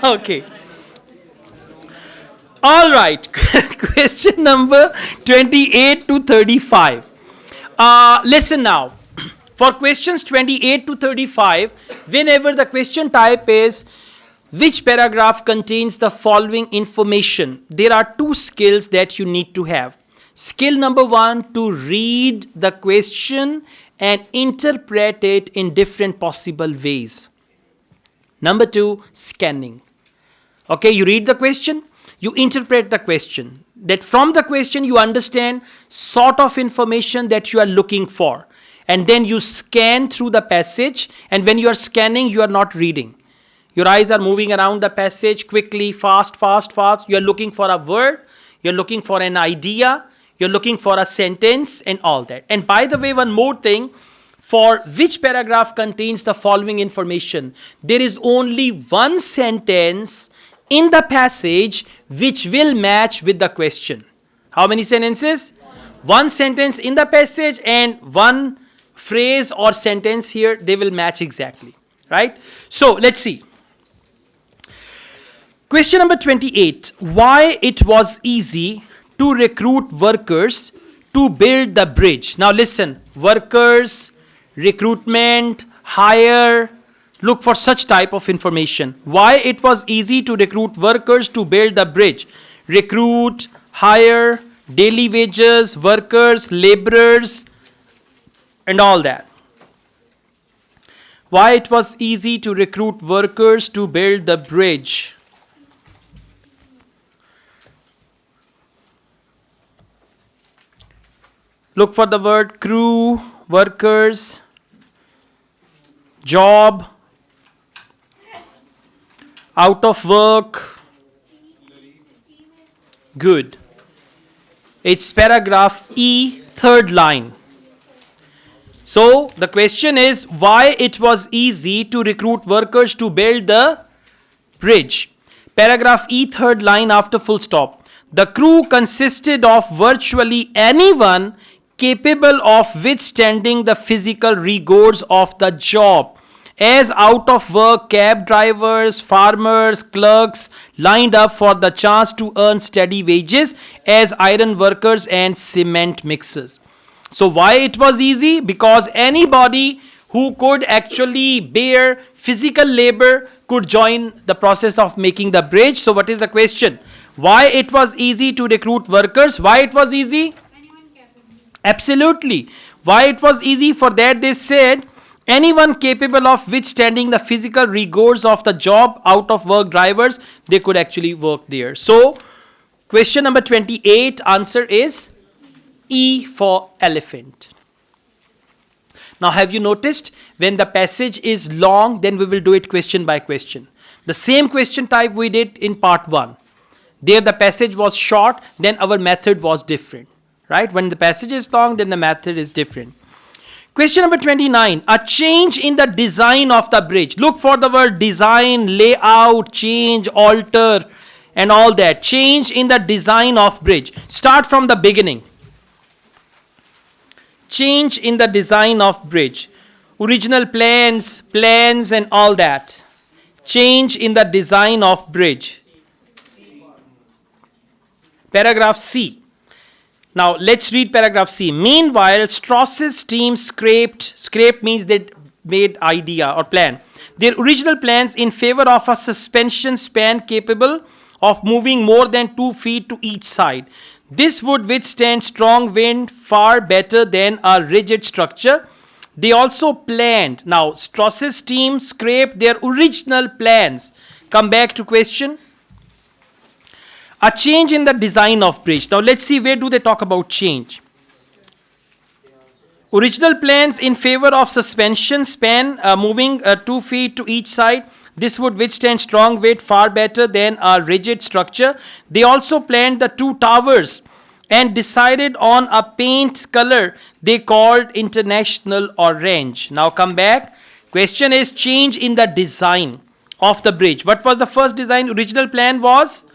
Okay. All right. Question number 28 to 35. Listen now. For questions 28 to 35, whenever the question type is which paragraph contains the following information, there are two skills that you need to have. Skill number one, to read the question and interpret it in different possible ways. Number two, scanning. Okay, you read the question, you interpret the question. That from the question you understand sort of information that you are looking for. And then you scan through the passage, and when you are scanning, you are not reading. Your eyes are moving around the passage quickly, fast. You are looking for a word, you're looking for an idea, you're looking for a sentence and all that. And by the way, one more thing, for which paragraph contains the following information, there is only one sentence in the passage which will match with the question. How many sentences? One sentence in the passage and one phrase or sentence here, they will match exactly, right? So let's see. Question number 28. Why it was easy to recruit workers to build the bridge? Now listen, workers, recruitment, hire, look for such type of information. Why it was easy to recruit workers to build the bridge? Recruit, hire, daily wages, workers, laborers, and all that. Why it was easy to recruit workers to build the bridge? Look for the word crew, workers, job, out of work. Good. It's paragraph E, third line. So the question is why it was easy to recruit workers to build the bridge. Paragraph E, third line after full stop. The crew consisted of virtually anyone capable of withstanding the physical rigors of the job, as out of work cab drivers, farmers, clerks lined up for the chance to earn steady wages as iron workers and cement mixers. So why it was easy? Because anybody who could actually bear physical labor could join the process of making the bridge. So what is the question? Why it was easy to recruit workers? Why it was easy? Absolutely. Why it was easy? For that they said anyone capable of withstanding the physical rigors of the job, out of work drivers, they could actually work there. So question number 28, answer is E for elephant. Now have you noticed when the passage is long, then we will do it question by question. The same question type we did in part 1. There the passage was short, then our method was different. Right? When the passage is long, then the method is different. Question number 29. A change in the design of the bridge. Look for the word design, layout, change, alter, and all that. Change in the design of bridge. Start from the beginning. Change in the design of bridge. Original plans and all that. Change in the design of bridge. Paragraph C. Now let's read paragraph C. Meanwhile, Strauss's team scraped means they made idea or plan, their original plans in favor of a suspension span capable of moving more than 2 feet to each side. This would withstand strong wind far better than a rigid structure. They also planned. Now Strauss's team scraped their original plans. Come back to question. A change in the design of bridge. Now let's see where do they talk about change. Original plans in favor of suspension span moving 2 feet to each side. This would withstand strong weight far better than a rigid structure. They also planned the 2 towers and decided on a paint color they called international orange. Now come back. Question is change in the design of the bridge. What was the first design? Original plan was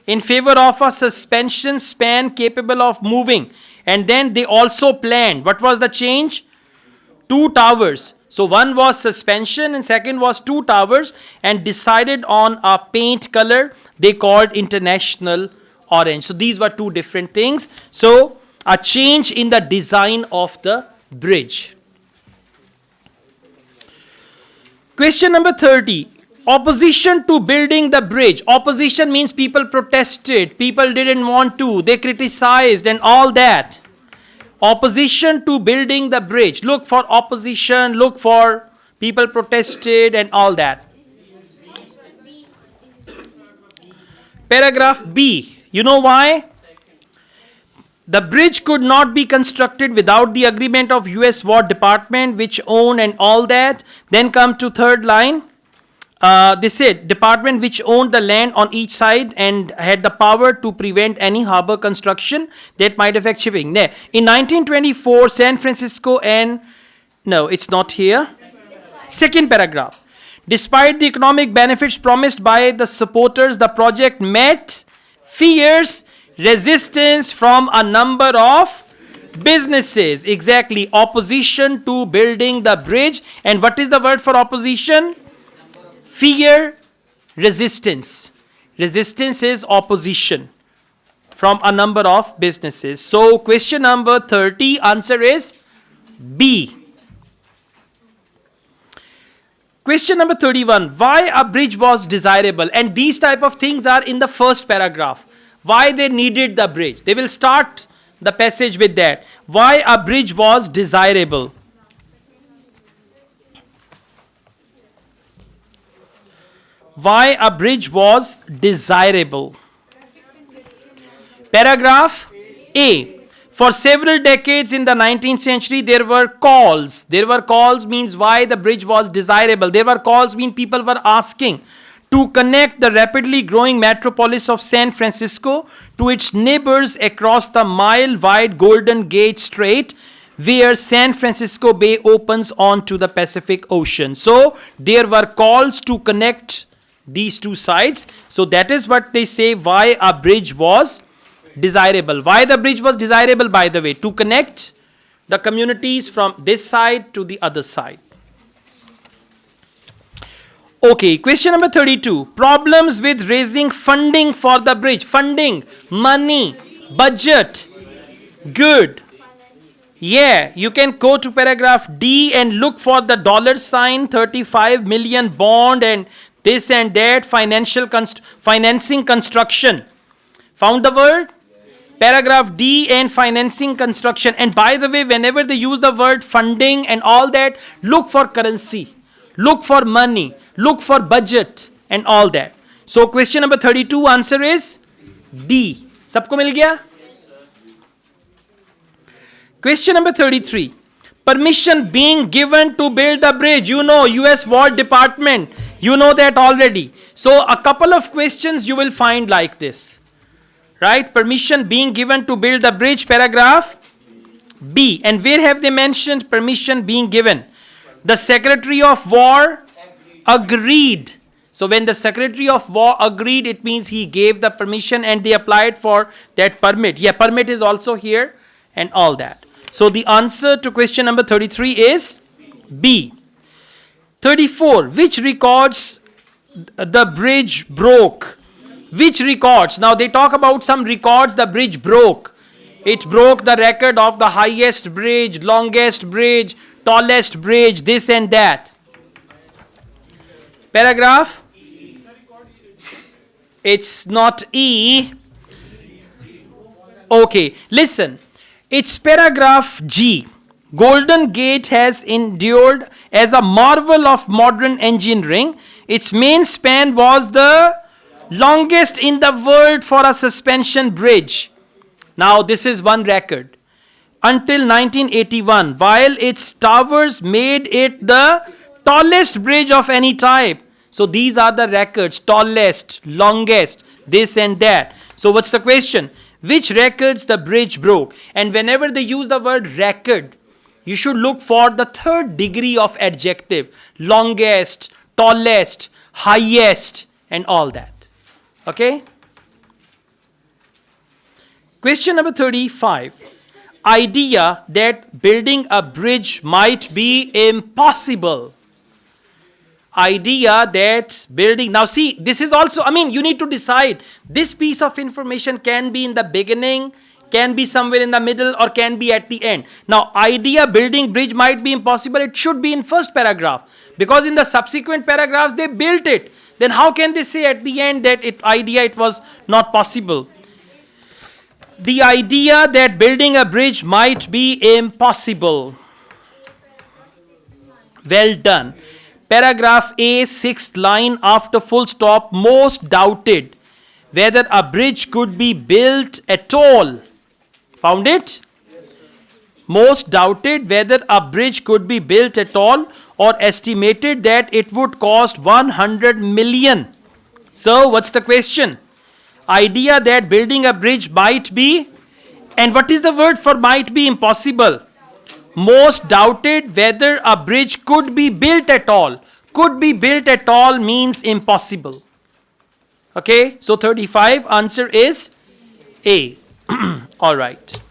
in favor of a suspension span capable of moving. And then they also planned. What was the change? 2 towers. So one was suspension and second was two towers, and decided on a paint color they called international orange. So these were two different things. So a change in the design of the bridge. Question number 30. Opposition to building the bridge. Opposition means people protested, people didn't want to, they criticized and all that. Opposition to building the bridge. Look for opposition, look for people protested and all that. Paragraph B. You know why? The bridge could not be constructed without the agreement of US War Department, which owned and all that. Then come to third line. They said department which owned the land on each side and had the power to prevent any harbor construction that might affect shipping. In 1924, San Francisco and no, it's not here. Second paragraph. Despite the economic benefits promised by the supporters, the project met fierce resistance from a number of businesses. Exactly. Opposition to building the bridge. And what is the word for opposition? Fear, resistance. Resistance is opposition from a number of businesses. So question number 30, answer is B. Question number 31, why a bridge was desirable? And these type of things are in the first paragraph. Why they needed the bridge. They will start the passage with that. Why a bridge was desirable. Why a bridge was desirable. Paragraph A. For several decades in the 19th century, there were calls. There were calls means why the bridge was desirable. There were calls mean people were asking to connect the rapidly growing metropolis of San Francisco to its neighbors across the mile-wide Golden Gate Strait, where San Francisco Bay opens onto the Pacific Ocean. So there were calls to connect these two sides. So that is what they say why a bridge was desirable. Why the bridge was desirable, by the way? To connect the communities from this side to the other side. Okay, question number 32. Problems with raising funding for the bridge. Funding, money, budget. Good. Yeah, you can go to paragraph D and look for the $sign 35 million bond and this and that, financing construction. Found the word? Paragraph D and financing construction. And by the way, whenever they use the word funding and all that, look for currency, look for money, look for budget and all that. So question number 32 answer is D. Sabko mil gaya? Question number 33. Permission being given to build the bridge. You know, US War Department. You know that already. So a couple of questions you will find like this. Right? Permission being given to build the bridge, paragraph B. And where have they mentioned permission being given? The Secretary of War agreed. So when the Secretary of War agreed, it means he gave the permission and they applied for that permit. Yeah, permit is also here and all that. So the answer to question number 33 is B. 34. Which records the bridge broke? Which records? Now they talk about some records the bridge broke. It broke the record of the highest bridge, longest bridge, tallest bridge, this and that. Paragraph? It's not E. Okay, listen. It's paragraph G. Golden Gate has endured as a marvel of modern engineering. Its main span was the longest in the world for a suspension bridge. Now this is one record. Until 1981, while its towers made it the tallest bridge of any type. So these are the records, tallest, longest, this and that. So what's the question? Which records the bridge broke? And whenever they use the word record, you should look for the third degree of adjective. Longest, tallest, highest, and all that. Okay? Question number 35. idea that building a bridge might be impossible. Idea that building, now see, this is also, I mean, you need to decide. This piece of information can be in the beginning, can be somewhere in the middle, or can be at the end. Now, idea building bridge might be impossible, it should be in first paragraph, because in the subsequent paragraphs they built it. Then how can they say at the end that it was not possible? The idea that building a bridge might be impossible. Well done. Paragraph A, 6th line after full stop. Most doubted whether a bridge could be built at all. Found it? Most doubted whether a bridge could be built at all, or estimated that it would cost 100 million. So, what's the question? Idea that building a bridge might be, and what is the word for might be? Impossible. Most doubted whether a bridge could be built at all. Could be built at all means impossible. Okay, so 35, answer is A. All right.